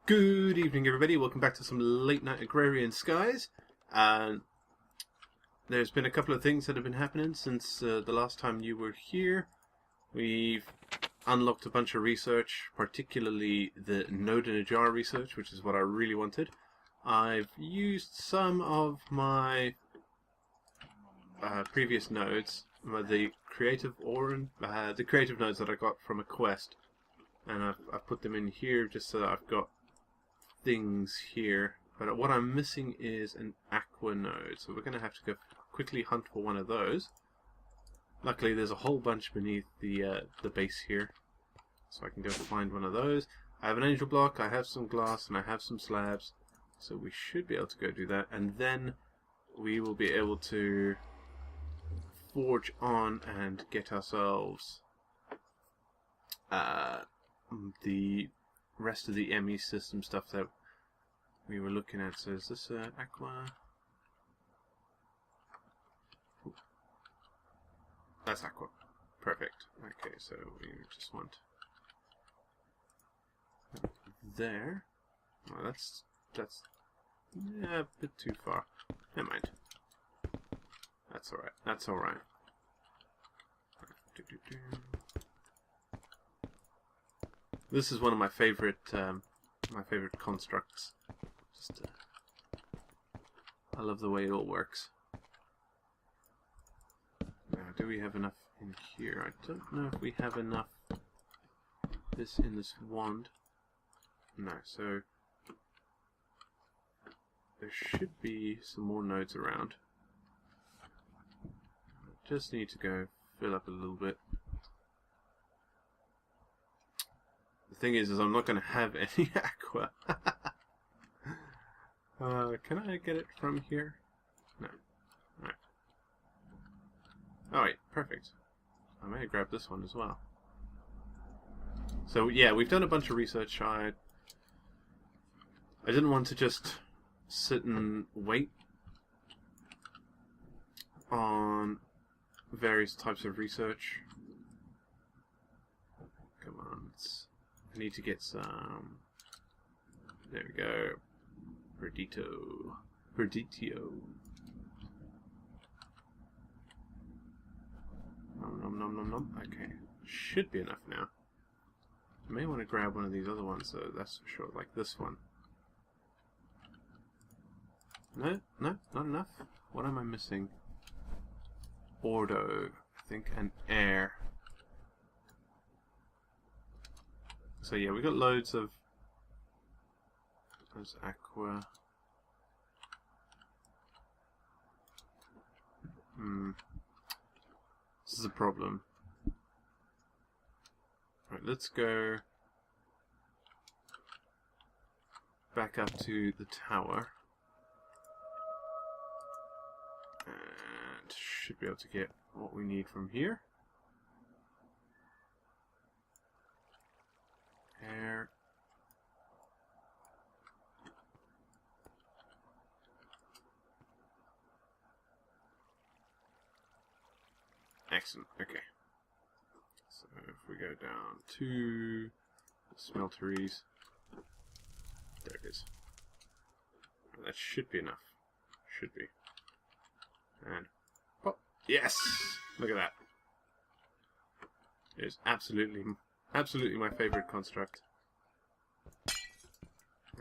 Good evening, everybody. Welcome back to some late night Agrarian Skies. There's been a couple of things that have been happening since the last time you were here. We've unlocked a bunch of research, particularly the node in a jar research, which is what I really wanted. I've used some of my previous nodes, the creative nodes that I got from a quest, and I've put them in here just so that I've got things here. But what I'm missing is an aqua node, so we're going to have to go quickly hunt for one of those. Luckily there's a whole bunch beneath the base here, so I can go find one of those. I have an angel block, I have some glass, and I have some slabs, so we should be able to go do that, and then we will be able to forge on and get ourselves the rest of the ME system stuff that we were looking at. So is this aqua? Ooh. That's aqua. Perfect. Okay, so we just want there. Oh, that's yeah, a bit too far. Never mind. That's alright. That's alright. This is one of my favorite constructs. Just I love the way it all works. Now, do we have enough in here? I don't know if we have enough this in this wand. No, so there should be some more nodes around. Just need to go fill up a little bit. The thing is I'm not going to have any aqua. Can I get it from here? No. Alright. Alright, perfect. I may grab this one as well. So yeah, we've done a bunch of research. I didn't want to just sit and wait on various types of research. Come on, I need to get some. There we go. Perditio. Nom nom nom nom. Okay, should be enough now. I may want to grab one of these other ones, though. That's for sure. Like this one. No, not enough. What am I missing? Ordo, I think, and air. So yeah, we got loads of those aqua. This is a problem. Right, let's go back up to the tower. And should be able to get what we need from here. Air. Excellent. Okay. So if we go down to the smelteries, there it is. That should be enough. Should be. And pop. Yes! Look at that. It is absolutely my favorite construct.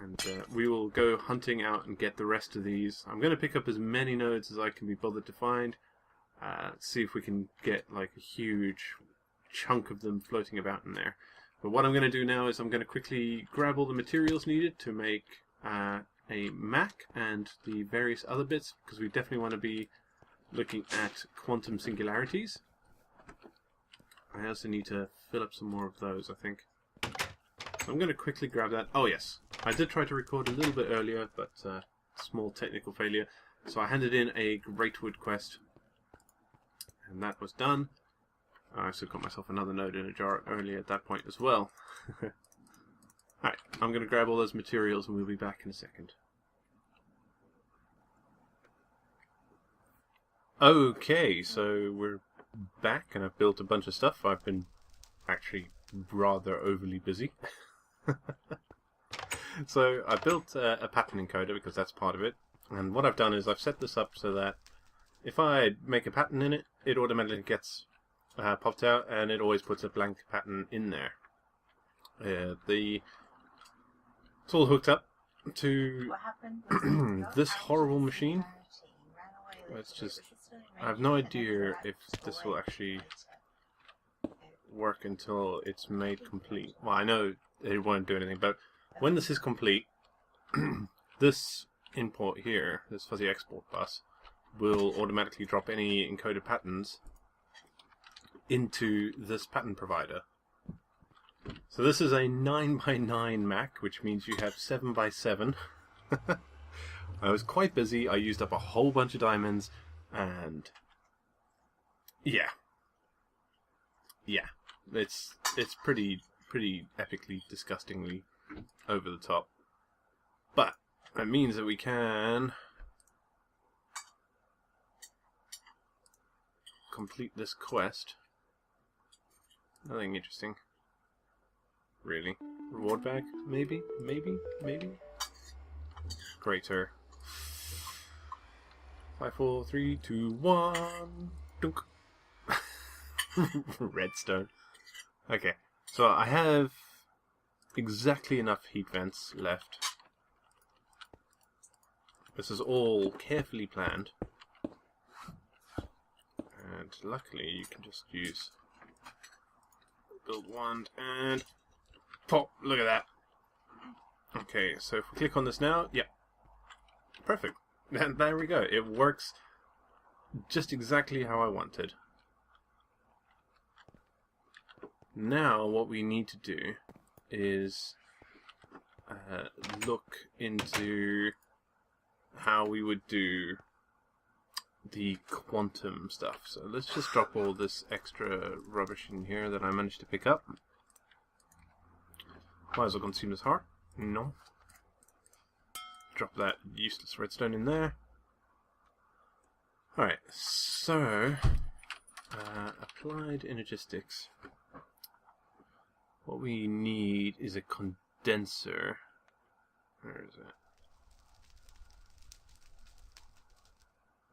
And we will go hunting out and get the rest of these. I'm going to pick up as many nodes as I can be bothered to find. See if we can get like a huge chunk of them floating about in there. But what I'm going to do now is I'm going to quickly grab all the materials needed to make a Mac and the various other bits, because we definitely want to be looking at quantum singularities. I also need to fill up some more of those, I think. So I'm going to quickly grab that. Oh yes, I did try to record a little bit earlier, but small technical failure. So I handed in a Greatwood quest, and that was done. I also got myself another node in a jar earlier at that point as well. Alright, I'm going to grab all those materials and we'll be back in a second. Okay, so we're back and I've built a bunch of stuff. I've been actually rather overly busy. So I built a pattern encoder because that's part of it. And what I've done is I've set this up so that if I make a pattern in it, it automatically gets popped out, and it always puts a blank pattern in there. It's all hooked up to this horrible machine. It's just, I have no idea if this will actually work until it's made complete. Well, I know it won't do anything, but when this is complete, this import here, this fuzzy export bus, will automatically drop any encoded patterns into this pattern provider. So this is a 9x9 Mac, which means you have 7x7. I was quite busy. I used up a whole bunch of diamonds, and yeah, it's pretty epically, disgustingly over the top. But that means that we can complete this quest. Nothing interesting, really. Reward bag, maybe. Greater. 5, 4, 3, 2, 1. Dunk. Redstone. Okay, so I have exactly enough heat vents left. This is all carefully planned. And luckily you can just use build wand and pop. Look at that. Okay, so if we click on this now, yeah. Perfect. And there we go. It works just exactly how I wanted. Now what we need to do is look into how we would do the quantum stuff. So let's just drop all this extra rubbish in here that I managed to pick up. Might as well consume this heart. No. Drop that useless redstone in there. Alright, so applied Energistics. What we need is a condenser. Where is it?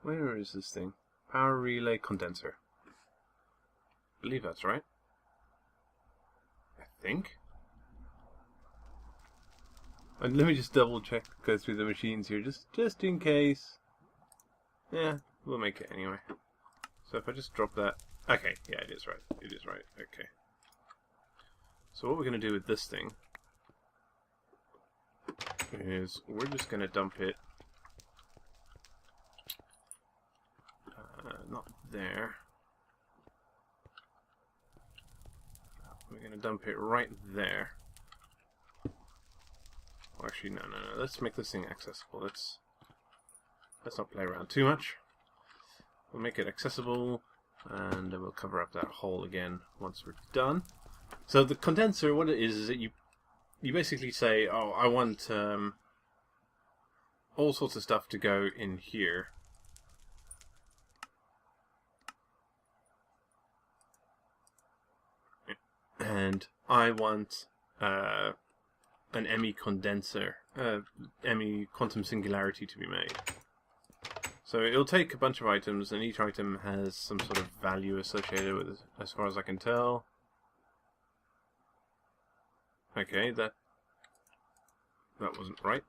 Where is this thing? Power relay condenser. I believe that's right. I think. And let me just double check, go through the machines here, just in case. Yeah, we'll make it anyway. So if I just drop that, okay, yeah, it is right. It is right. Okay. So what we're going to do with this thing is we're just going to dump it. Not there. We're going to dump it right there. Well, actually, no. Let's make this thing accessible. Let's not play around too much. We'll make it accessible, and then we'll cover up that hole again once we're done. So the condenser, what it is that you basically say, oh, I want all sorts of stuff to go in here. And I want an ME condenser, ME quantum singularity to be made. So it'll take a bunch of items, and each item has some sort of value associated with it, as far as I can tell. Okay, that wasn't right.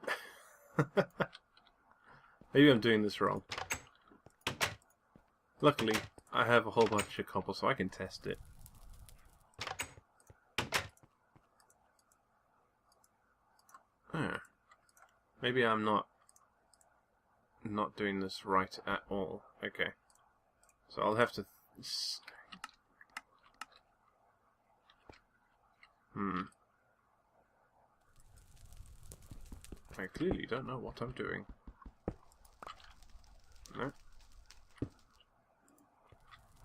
Maybe I'm doing this wrong. Luckily, I have a whole bunch of cobble, so I can test it. Maybe I'm not doing this right at all. Okay, so I'll have to. I clearly don't know what I'm doing. No.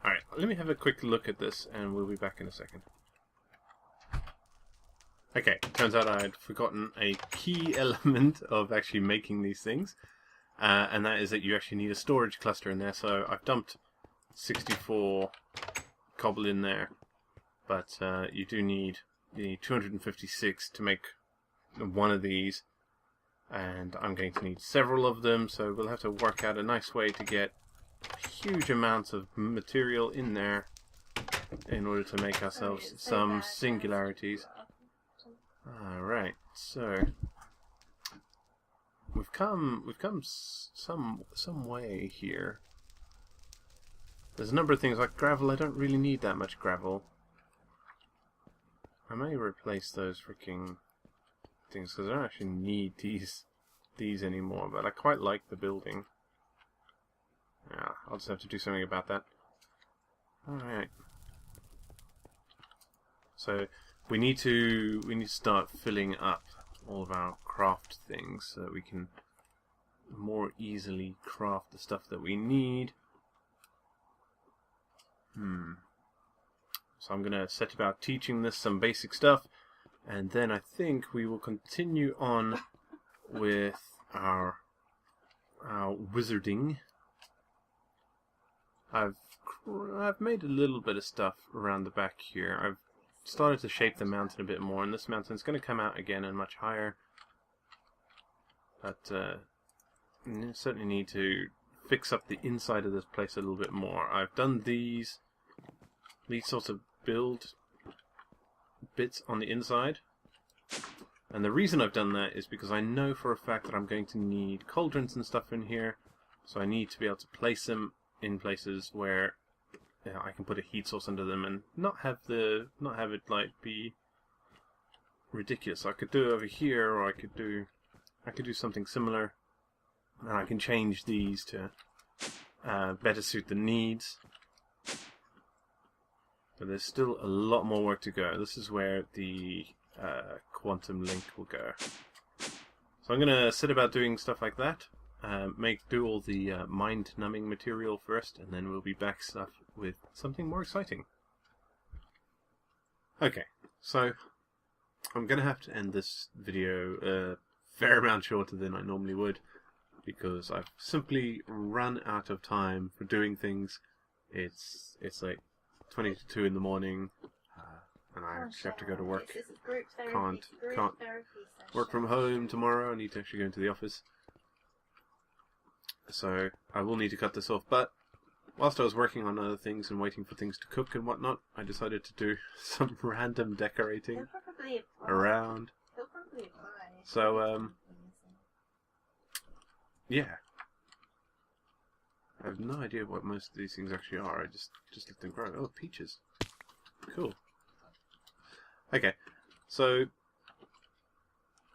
Alright, let me have a quick look at this, and we'll be back in a second. Okay, turns out I had forgotten a key element of actually making these things, and that is that you actually need a storage cluster in there. So I've dumped 64 cobble in there, but you need 256 to make one of these, and I'm going to need several of them, so we'll have to work out a nice way to get huge amounts of material in there in order to make ourselves some singularities. Alright, so we've come some way here. There's a number of things like gravel. I don't really need that much gravel. I may replace those freaking things because I don't actually need these anymore, but I quite like the building. Yeah, I'll just have to do something about that. Alright. So we need to start filling up all of our craft things so that we can more easily craft the stuff that we need. So I'm gonna set about teaching this some basic stuff, and then I think we will continue on with our wizarding. I've made a little bit of stuff around the back here. I've started to shape the mountain a bit more, and this mountain's going to come out again and much higher. But certainly need to fix up the inside of this place a little bit more. I've done these sorts of build bits on the inside, and the reason I've done that is because I know for a fact that I'm going to need cauldrons and stuff in here, so I need to be able to place them in places where I can put a heat source under them and not have it like be ridiculous. I could do it over here, or I could do something similar, and I can change these to better suit the needs. But there's still a lot more work to go. This is where the quantum link will go. So I'm gonna set about doing stuff like that. Do all the mind-numbing material first, and then we'll be back with something more exciting. Okay, so I'm going to have to end this video a fair amount shorter than I normally would, because I've simply run out of time for doing things. It's like 20 to 2 in the morning, and I actually have to go to work. Can't work from home tomorrow. I need to actually go into the office. So I will need to cut this off, but whilst I was working on other things and waiting for things to cook and whatnot, I decided to do some random decorating around. So, yeah. I have no idea what most of these things actually are. I just let them grow. Oh, peaches. Cool. Okay, so,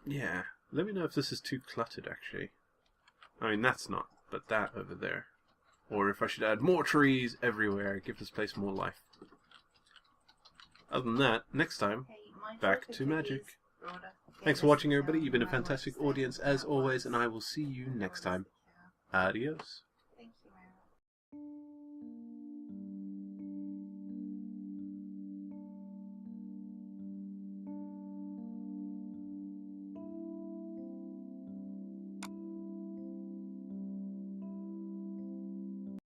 yeah. Let me know if this is too cluttered, actually. I mean, that's not. But that over there. Or if I should add more trees everywhere, give this place more life. Other than that, next time, back to magic. Thanks for watching, everybody. You've been a fantastic audience as always, and I will see you next time. Adios.